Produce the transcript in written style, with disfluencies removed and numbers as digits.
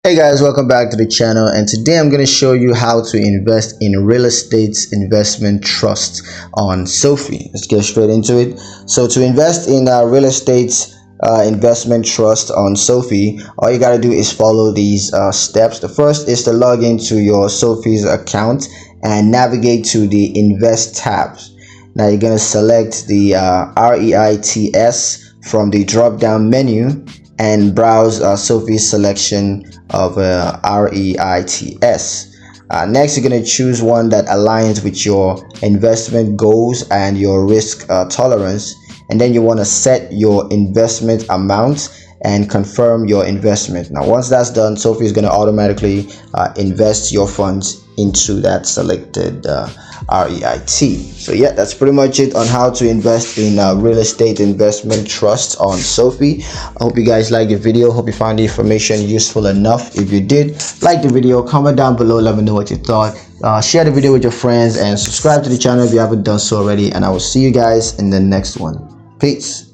Hey guys, welcome back to the channel, and today I'm going to show you how to invest in real estate investment trust on Sofi. Let's get straight into it. So to invest in real estate investment trust on Sofi, all you got to do is follow these steps. The first is to log into your Sofi's account and navigate to the invest tabs. Now you're going to select the REITs from the drop down menu and browse Sofi's selection of REITs. Next, you're going to choose one that aligns with your investment goals and your risk tolerance, and then you want to set your investment amount and confirm your investment. Now once that's done, Sofi is going to automatically invest your funds into that selected REIT. So yeah, that's pretty much it on how to invest in real estate investment trust on Sofi. I hope you guys liked the video. Hope you found the information useful enough. If you did, like the video, comment down below, let me know what you thought. Share the video with your friends and subscribe to the channel if you haven't done so already, and I will see you guys in the next one. Peace.